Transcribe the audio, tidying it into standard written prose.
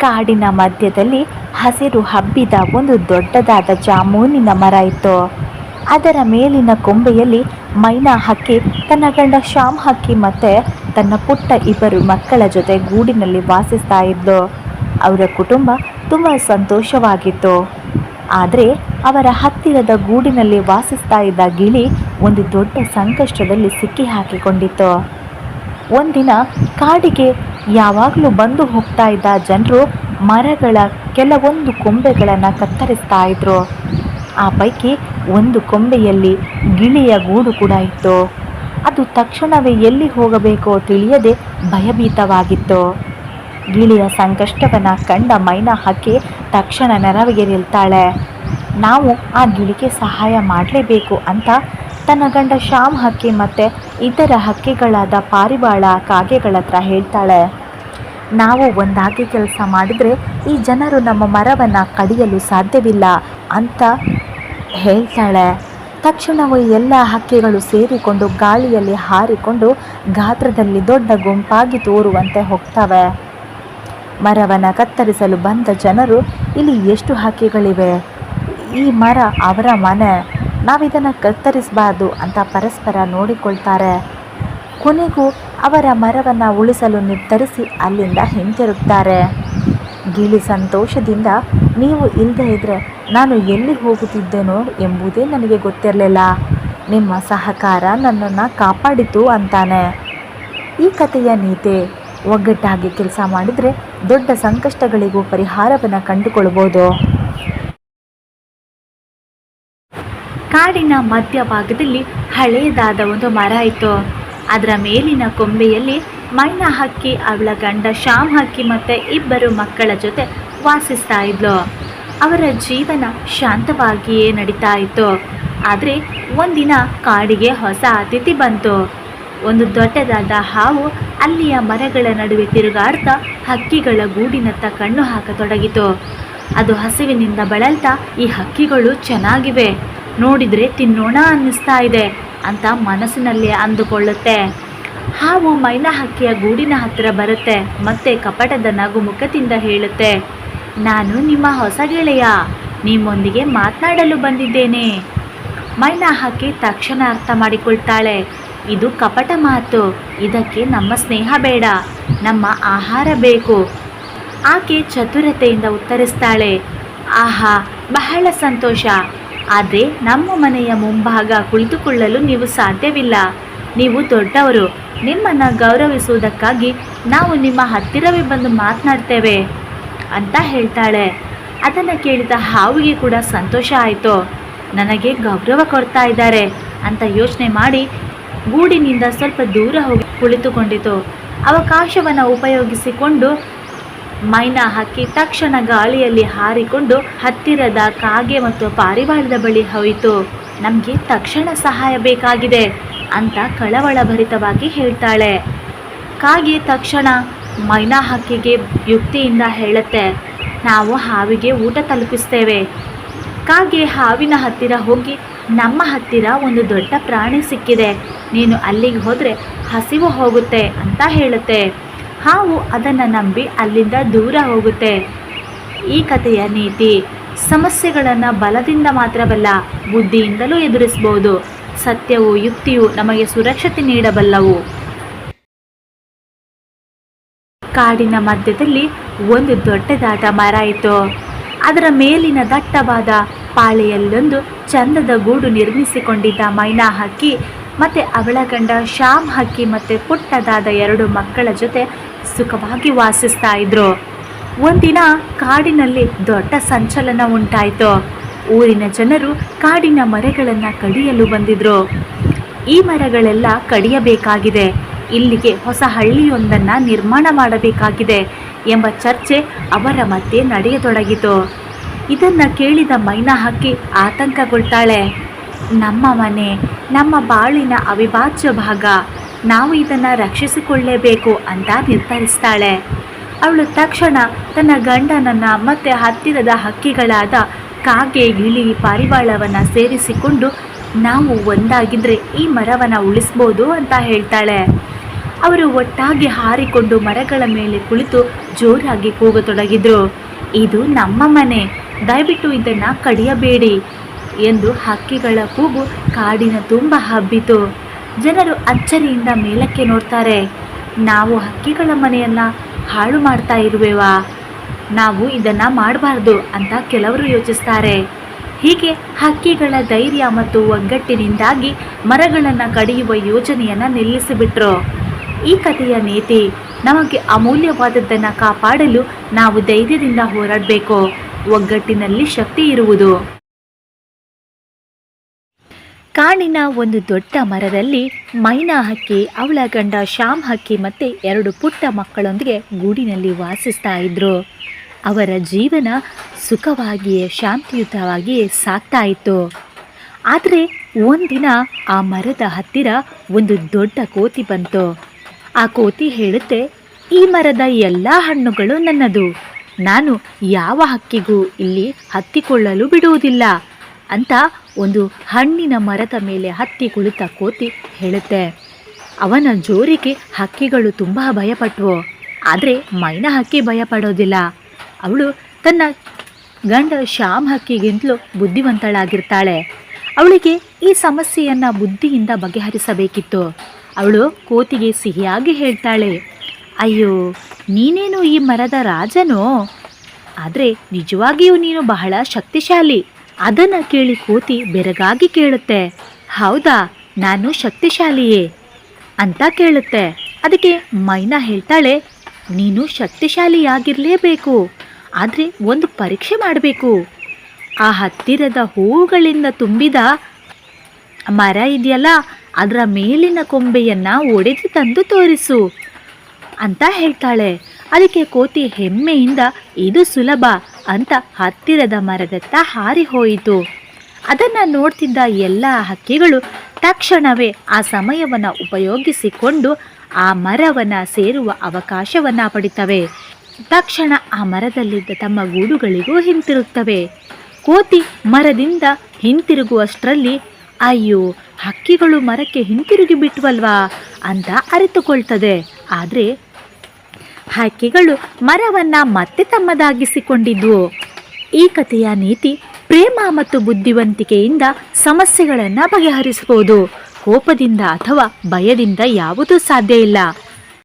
ಕಾಡಿನ ಮಧ್ಯದಲ್ಲಿ ಹಸಿರು ಹಬ್ಬಿದ ಒಂದು ದೊಡ್ಡದಾದ ಜಾಮೂನಿನ ಮರ ಇತ್ತು. ಅದರ ಮೇಲಿನ ಕೊಂಬೆಯಲ್ಲಿ ಮೈನಾ ಹಕ್ಕಿ ತನ್ನ ಗಂಡ ಶ್ಯಾಮ್ ಹಕ್ಕಿ ಮತ್ತು ತನ್ನ ಪುಟ್ಟ ಇಬ್ಬರು ಮಕ್ಕಳ ಜೊತೆ ಗೂಡಿನಲ್ಲಿ ವಾಸಿಸ್ತಾ ಇದ್ಲು. ಅವರ ಕುಟುಂಬ ತುಂಬ ಸಂತೋಷವಾಗಿತ್ತು. ಆದರೆ ಅವರ ಹತ್ತಿರದ ಗೂಡಿನಲ್ಲಿ ವಾಸಿಸ್ತಾ ಇದ್ದ ಗಿಳಿ ಒಂದು ದೊಡ್ಡ ಸಂಕಷ್ಟದಲ್ಲಿ ಸಿಕ್ಕಿ ಹಾಕಿಕೊಂಡಿತ್ತು. ಒಂದಿನ ಕಾಡಿಗೆ ಯಾವಾಗಲೂ ಬಂದು ಹೋಗ್ತಾ ಇದ್ದ ಜನರು ಮರಗಳ ಕೆಲವೊಂದು ಕೊಂಬೆಗಳನ್ನು ಕತ್ತರಿಸ್ತಾ ಇದ್ರು. ಆ ಪೈಕಿ ಒಂದು ಕೊಂಬೆಯಲ್ಲಿ ಗಿಳಿಯ ಗೂಡು ಕೂಡ ಇತ್ತು. ಅದು ತಕ್ಷಣವೇ ಎಲ್ಲಿ ಹೋಗಬೇಕೋ ತಿಳಿಯದೆ ಭಯಭೀತವಾಗಿತ್ತು. ಗಿಳಿಯ ಸಂಕಷ್ಟವನ್ನು ಕಂಡ ಮೈನಾ ಹಕ್ಕಿ ತಕ್ಷಣ ನೆರವಿಗೆ ನಿಲ್ತಾಳೆ. ನಾವು ಆ ಗಿಳಿಗೆ ಸಹಾಯ ಮಾಡಲೇಬೇಕು ಅಂತ ತನ್ನ ಗಂಡ ಶ್ಯಾಮ್ ಹಕ್ಕಿ ಮತ್ತು ಇತರ ಹಕ್ಕಿಗಳಾದ ಪಾರಿವಾಳ ಕಾಗೆಗಳ ಹತ್ರ ಹೇಳ್ತಾಳೆ. ನಾವು ಒಂದಾಗಿ ಕೆಲಸ ಮಾಡಿದರೆ ಈ ಜನರು ನಮ್ಮ ಮರವನ್ನು ಕಡಿಯಲು ಸಾಧ್ಯವಿಲ್ಲ ಅಂತ ಹೇಳ್ತಾಳೆ. ತಕ್ಷಣವೇ ಎಲ್ಲ ಹಕ್ಕಿಗಳು ಸೇರಿಕೊಂಡು ಗಾಳಿಯಲ್ಲಿ ಹಾರಿಕೊಂಡು ಗಾತ್ರದಲ್ಲಿ ದೊಡ್ಡ ಗುಂಪಾಗಿ ತೋರುವಂತೆ ಹೋಗ್ತವೆ. ಮರವನ್ನು ಕತ್ತರಿಸಲು ಬಂದ ಜನರು, ಇಲ್ಲಿ ಎಷ್ಟು ಹಕ್ಕಿಗಳಿವೆ, ಈ ಮರ ಅವರ ಮನೆ, ನಾವಿದನ್ನು ಕತ್ತರಿಸಬಾರ್ದು ಅಂತ ಪರಸ್ಪರ ನೋಡಿಕೊಳ್ತಾರೆ. ಕೊನೆಗೂ ಅವರ ಮರವನ್ನು ಉಳಿಸಲು ನಿರ್ಧರಿಸಿ ಅಲ್ಲಿಂದ ಹಿಂತಿರುಗ್ತಾರೆ. ಗಿಳಿ ಸಂತೋಷದಿಂದ, ನೀವು ಇಲ್ಲದೆ ಇದ್ದರೆ ನಾನು ಎಲ್ಲಿ ಹೋಗುತ್ತಿದ್ದೇನೋ ಎಂಬುದೇ ನನಗೆ ಗೊತ್ತಿರಲಿಲ್ಲ, ನಿಮ್ಮ ಸಹಕಾರ ನನ್ನನ್ನು ಕಾಪಾಡಿತು ಅಂತಾನೆ. ಈ ಕಥೆಯ ನೀತಿ, ಒಗ್ಗಟ್ಟಾಗಿ ಕೆಲಸ ಮಾಡಿದರೆ ದೊಡ್ಡ ಸಂಕಷ್ಟಗಳಿಗೂ ಪರಿಹಾರವನ್ನು ಕಂಡುಕೊಳ್ಬೋದು. ಕಾಡಿನ ಮಧ್ಯಭಾಗದಲ್ಲಿ ಹಳೆಯದಾದ ಒಂದು ಮರ ಇತ್ತು. ಅದರ ಮೇಲಿನ ಕೊಂಬೆಯಲ್ಲಿ ಮೈನಾ ಹಕ್ಕಿ ಅವಳ ಗಂಡ ಶ್ಯಾಮ್ ಹಕ್ಕಿ ಮತ್ತು ಇಬ್ಬರು ಮಕ್ಕಳ ಜೊತೆ ವಾಸಿಸ್ತಾ ಇದ್ಲು. ಅವರ ಜೀವನ ಶಾಂತವಾಗಿಯೇ ನಡೀತಾ ಇತ್ತು. ಆದರೆ ಒಂದಿನ ಕಾಡಿಗೆ ಹೊಸ ಅತಿಥಿ ಬಂತು. ಒಂದು ದೊಡ್ಡದಾದ ಹಾವು ಅಲ್ಲಿಯ ಮರಗಳ ನಡುವೆ ತಿರುಗಾಡ್ತಾ ಹಕ್ಕಿಗಳ ಗೂಡಿನತ್ತ ಕಣ್ಣು ಹಾಕತೊಡಗಿತು. ಅದು ಹಸಿವಿನಿಂದ ಬಳಲ್ತಾ, ಈ ಹಕ್ಕಿಗಳು ಚೆನ್ನಾಗಿವೆ, ನೋಡಿದರೆ ತಿನ್ನೋಣ ಅನ್ನಿಸ್ತಾ ಇದೆ ಅಂತ ಮನಸ್ಸಿನಲ್ಲಿ ಅಂದುಕೊಳ್ಳುತ್ತೆ. ಹಾವು ಮೈನಾ ಹಕ್ಕಿಯ ಗೂಡಿನ ಹತ್ತಿರ ಬರುತ್ತೆ ಮತ್ತೆ ಕಪಟದ ನಗು ಮುಖದಿಂದ ಹೇಳುತ್ತೆ, ನಾನು ನಿಮ್ಮ ಹೊಸ ಗೆಳೆಯ, ನಿಮ್ಮೊಂದಿಗೆ ಮಾತನಾಡಲು ಬಂದಿದ್ದೇನೆ. ಮೈನಾ ಹಕ್ಕಿ ತಕ್ಷಣ ಅರ್ಥ ಮಾಡಿಕೊಳ್ತಾಳೆ, ಇದು ಕಪಟ ಮಾತು, ಇದಕ್ಕೆ ನಮ್ಮ ಸ್ನೇಹ ಬೇಡ, ನಮ್ಮ ಆಹಾರ ಬೇಕು. ಆಕೆ ಚತುರತೆಯಿಂದ ಉತ್ತರಿಸ್ತಾಳೆ, ಆಹಾ, ಬಹಳ ಸಂತೋಷ, ಆದರೆ ನಮ್ಮ ಮನೆಯ ಮುಂಭಾಗ ಕುಳಿತುಕೊಳ್ಳಲು ನೀವು ಸಾಧ್ಯವಿಲ್ಲ. ನೀವು ದೊಡ್ಡವರು, ನಿಮ್ಮನ್ನು ಗೌರವಿಸುವುದಕ್ಕಾಗಿ ನಾವು ನಿಮ್ಮ ಹತ್ತಿರವೇ ಬಂದು ಮಾತನಾಡ್ತೇವೆ ಅಂತ ಹೇಳ್ತಾಳೆ. ಅದನ್ನು ಕೇಳಿದ ಹಾವಿಗೆ ಕೂಡ ಸಂತೋಷ ಆಯಿತು. ನನಗೆ ಗೌರವ ಕೊಡ್ತಾ ಇದ್ದಾರೆ ಅಂತ ಯೋಚನೆ ಮಾಡಿ ಗೂಡಿನಿಂದ ಸ್ವಲ್ಪ ದೂರ ಹೋಗಿ ಕುಳಿತುಕೊಂಡಿತು. ಅವಕಾಶವನ್ನು ಉಪಯೋಗಿಸಿಕೊಂಡು ಮೈನಾ ಹಕ್ಕಿ ತಕ್ಷಣ ಗಾಳಿಯಲ್ಲಿ ಹಾರಿಕೊಂಡು ಹತ್ತಿರದ ಕಾಗೆ ಮತ್ತು ಪಾರಿವಾಳದ ಬಳಿ ಹೋಯಿತು. ನಮಗೆ ತಕ್ಷಣ ಸಹಾಯ ಬೇಕಾಗಿದೆ ಅಂತ ಕಳವಳಭರಿತವಾಗಿ ಹೇಳ್ತಾಳೆ. ಕಾಗೆ ತಕ್ಷಣ ಮೈನಾ ಹಕ್ಕಿಗೆ ಯುಕ್ತಿಯಿಂದ ಹೇಳುತ್ತೆ, ನಾವು ಹಾವಿಗೆ ಊಟ ತಲುಪಿಸ್ತೇವೆ. ಕಾಗೆ ಹಾವಿನ ಹತ್ತಿರ ಹೋಗಿ, ನಮ್ಮ ಹತ್ತಿರ ಒಂದು ದೊಡ್ಡ ಪ್ರಾಣಿ ಸಿಕ್ಕಿದೆ, ನೀನು ಅಲ್ಲಿಗೆ ಹೋದರೆ ಹಸಿವು ಹೋಗುತ್ತೆ ಅಂತ ಹೇಳುತ್ತೆ. ಹಾವು ಅದನ್ನು ನಂಬಿ ಅಲ್ಲಿಂದ ದೂರ ಹೋಗುತ್ತೆ. ಈ ಕಥೆಯ ನೀತಿ, ಸಮಸ್ಯೆಗಳನ್ನು ಬಲದಿಂದ ಮಾತ್ರವಲ್ಲ ಬುದ್ಧಿಯಿಂದಲೂ ಎದುರಿಸಬಹುದು. ಸತ್ಯವು ಯುಕ್ತಿಯು ನಮಗೆ ಸುರಕ್ಷತೆ ನೀಡಬಲ್ಲವು. ಕಾಡಿನ ಮಧ್ಯದಲ್ಲಿ ಒಂದು ದೊಡ್ಡದಾದ ಮರ ಇತ್ತು. ಅದರ ಮೇಲಿನ ದಟ್ಟವಾದ ಪಾಳೆಯಲ್ಲೊಂದು ಚಂದದ ಗೂಡು ನಿರ್ಮಿಸಿಕೊಂಡಿದ್ದ ಮೈನಾ ಹಕ್ಕಿ ಮತ್ತು ಅವಳ ಗಂಡ ಶ್ಯಾಮ್ ಹಕ್ಕಿ ಮತ್ತು ಪುಟ್ಟದಾದ 2 ಮಕ್ಕಳ ಜೊತೆ ಸುಖವಾಗಿ ವಾಸಿಸ್ತಾ ಇದ್ರು. ಒಂದಿನ ಕಾಡಿನಲ್ಲಿ ದೊಡ್ಡ ಸಂಚಲನ ಉಂಟಾಯಿತು. ಊರಿನ ಜನರು ಕಾಡಿನ ಮರಗಳನ್ನು ಕಡಿಯಲು ಬಂದಿದ್ರು. ಈ ಮರಗಳೆಲ್ಲ ಕಡಿಯಬೇಕಾಗಿದೆ, ಇಲ್ಲಿಗೆ ಹೊಸ ಹಳ್ಳಿಯೊಂದನ್ನು ನಿರ್ಮಾಣ ಮಾಡಬೇಕಾಗಿದೆ ಎಂಬ ಚರ್ಚೆ ಅವರ ಮಧ್ಯೆ ನಡೆಯತೊಡಗಿತು. ಇದನ್ನು ಕೇಳಿದ ಮೈನಾ ಹಕ್ಕಿ ಆತಂಕಗೊಳ್ತಾಳೆ. ನಮ್ಮ ಮನೆ, ನಮ್ಮ ಬಾಳಿನ ಅವಿಭಾಜ್ಯ ಭಾಗ, ನಾವು ಇದನ್ನು ರಕ್ಷಿಸಿಕೊಳ್ಳಲೇಬೇಕು ಅಂತ ನಿರ್ಧರಿಸ್ತಾಳೆ. ಅವಳು ತಕ್ಷಣ ತನ್ನ ಗಂಡನನ್ನು ಮತ್ತು ಹತ್ತಿರದ ಹಕ್ಕಿಗಳಾದ ಕಾಗೆ, ಗಿಳಿ, ಪಾರಿವಾಳವನ್ನು ಸೇರಿಸಿಕೊಂಡು ನಾವು ಒಂದಾಗಿದ್ದರೆ ಈ ಮರವನ್ನು ಉಳಿಸ್ಬೋದು ಅಂತ ಹೇಳ್ತಾಳೆ. ಅವರು ಒಟ್ಟಾಗಿ ಹಾರಿಕೊಂಡು ಮರಗಳ ಮೇಲೆ ಕುಳಿತು ಜೋರಾಗಿ ಕೂಗತೊಡಗಿದ್ರು. ಇದು ನಮ್ಮ ಮನೆ, ದಯವಿಟ್ಟು ಇದನ್ನು ಕಡಿಯಬೇಡಿ ಎಂದು ಹಕ್ಕಿಗಳ ಕೂಗು ಕಾಡಿನ ತುಂಬ ಹಬ್ಬಿತು. ಜನರು ಅಚ್ಚರಿಯಿಂದ ಮೇಲಕ್ಕೆ ನೋಡ್ತಾರೆ. ನಾವು ಹಕ್ಕಿಗಳ ಮನೆಯನ್ನ ಹಾಳು ಮಾಡ್ತಾ ಇರುವೆವಾ? ನಾವು ಇದನ್ನು ಮಾಡಬಾರ್ದು ಅಂತ ಕೆಲವರು ಯೋಚಿಸ್ತಾರೆ. ಹೀಗೆ ಹಕ್ಕಿಗಳ ಧೈರ್ಯ ಮತ್ತು ಒಗ್ಗಟ್ಟಿನಿಂದಾಗಿ ಮರಗಳನ್ನು ಕಡಿಯುವ ಯೋಜನೆಯನ್ನು ನಿಲ್ಲಿಸಿಬಿಟ್ರು. ಈ ಕಥೆಯ ನೀತಿ, ನಮಗೆ ಅಮೂಲ್ಯವಾದದ್ದನ್ನು ಕಾಪಾಡಲು ನಾವು ಧೈರ್ಯದಿಂದ ಹೋರಾಡಬೇಕು. ಒಗ್ಗಟ್ಟಿನಲ್ಲಿ ಶಕ್ತಿ ಇರುವುದು. ಕಾಡಿನ ಒಂದು ದೊಡ್ಡ ಮರದಲ್ಲಿ ಮೈನಾ ಹಕ್ಕಿ, ಅವಳ ಗಂಡ ಶ್ಯಾಮ್ ಹಕ್ಕಿ ಮತ್ತು 2 ಪುಟ್ಟ ಮಕ್ಕಳೊಂದಿಗೆ ಗೂಡಿನಲ್ಲಿ ವಾಸಿಸ್ತಾ ಇದ್ರು. ಅವರ ಜೀವನ ಸುಖವಾಗಿಯೇ ಶಾಂತಿಯುತವಾಗಿಯೇ ಸಾಗ್ತಾ ಇತ್ತು. ಆದರೆ ಒಂದಿನ ಆ ಮರದ ಹತ್ತಿರ ಒಂದು ದೊಡ್ಡ ಕೋತಿ ಬಂತು. ಆ ಕೋತಿ ಹೇಳುತ್ತೆ, ಈ ಮರದ ಎಲ್ಲ ಹಣ್ಣುಗಳು ನನ್ನದು, ನಾನು ಯಾವ ಹಕ್ಕಿಗೂ ಇಲ್ಲಿ ಹತ್ತಿಕೊಳ್ಳಲು ಬಿಡುವುದಿಲ್ಲ ಅಂತ ಒಂದು ಹಣ್ಣಿನ ಮರದ ಮೇಲೆ ಹತ್ತಿ ಕುಳಿತ ಕೋತಿ ಹೇಳುತ್ತೆ. ಅವನ ಜೋರಿಗೆ ಹಕ್ಕಿಗಳು ತುಂಬ ಭಯಪಟ್ಟವು. ಆದರೆ ಮೈನಾ ಹಕ್ಕಿ ಭಯಪಡೋದಿಲ್ಲ. ಅವಳು ತನ್ನ ಗಂಡ ಶ್ಯಾಮ್ ಹಕ್ಕಿಗಿಂತಲೂ ಬುದ್ಧಿವಂತಳಾಗಿರ್ತಾಳೆ. ಅವಳಿಗೆ ಈ ಸಮಸ್ಯೆಯನ್ನು ಬುದ್ಧಿಯಿಂದ ಬಗೆಹರಿಸಬೇಕಿತ್ತು. ಅವಳು ಕೋತಿಗೆ ಸಿಹಿಯಾಗಿ ಹೇಳ್ತಾಳೆ, ಅಯ್ಯೋ, ನೀನೇನು ಈ ಮರದ ರಾಜನೋ, ಆದರೆ ನಿಜವಾಗಿಯೂ ನೀನು ಬಹಳ ಶಕ್ತಿಶಾಲಿ. ಅದನ್ನು ಕೇಳಿ ಕೋತಿ ಬೆರಗಾಗಿ ಕೇಳುತ್ತೆ, ಹೌದಾ, ನಾನು ಶಕ್ತಿಶಾಲಿಯೇ ಅಂತ ಕೇಳುತ್ತೆ. ಅದಕ್ಕೆ ಮೈನಾ ಹೇಳ್ತಾಳೆ, ನೀನು ಶಕ್ತಿಶಾಲಿಯಾಗಿರಲೇಬೇಕು, ಆದರೆ ಒಂದು ಪರೀಕ್ಷೆ ಮಾಡಬೇಕು. ಆ ಹತ್ತಿರದ ಹೂವುಗಳಿಂದ ತುಂಬಿದ ಮರ ಇದೆಯಲ್ಲ, ಅದರ ಮೇಲಿನ ಕೊಂಬೆಯನ್ನು ಒಡೆದು ತಂದು ತೋರಿಸು ಅಂತ ಹೇಳ್ತಾಳೆ. ಅದಕ್ಕೆ ಕೋತಿ ಹೆಮ್ಮೆಯಿಂದ ಇದು ಸುಲಭ ಅಂತ ಹತ್ತಿರದ ಮರದತ್ತ ಹಾರಿ ಹೋಯಿತು. ಅದನ್ನು ನೋಡ್ತಿದ್ದ ಎಲ್ಲ ಹಕ್ಕಿಗಳು ತಕ್ಷಣವೇ ಆ ಸಮಯವನ್ನು ಉಪಯೋಗಿಸಿಕೊಂಡು ಆ ಮರವನ್ನು ಸೇರುವ ಅವಕಾಶವನ್ನು ಪಡಿತವೆ. ತಕ್ಷಣ ಆ ಮರದಲ್ಲಿದ್ದ ತಮ್ಮ ಗೂಡುಗಳಿಗೂ ಹಿಂತಿರುಗ್ತವೆ. ಕೋತಿ ಮರದಿಂದ ಹಿಂತಿರುಗುವಷ್ಟರಲ್ಲಿ ಅಯ್ಯೋ, ಹಕ್ಕಿಗಳು ಮರಕ್ಕೆ ಹಿಂತಿರುಗಿ ಬಿಟ್ವಲ್ವಾ ಅಂತ ಅರಿತುಕೊಳ್ತದೆ. ಆದರೆ ಹಕ್ಕಿಗಳು ಮರವನ್ನು ಮತ್ತೆ ತಮ್ಮದಾಗಿಸಿಕೊಂಡಿದ್ವು. ಈ ಕಥೆಯ ನೀತಿ, ಪ್ರೇಮ ಮತ್ತು ಬುದ್ಧಿವಂತಿಕೆಯಿಂದ ಸಮಸ್ಯೆಗಳನ್ನು ಬಗೆಹರಿಸಬಹುದು. ಕೋಪದಿಂದ ಅಥವಾ ಭಯದಿಂದ ಯಾವುದೂ ಸಾಧ್ಯ ಇಲ್ಲ.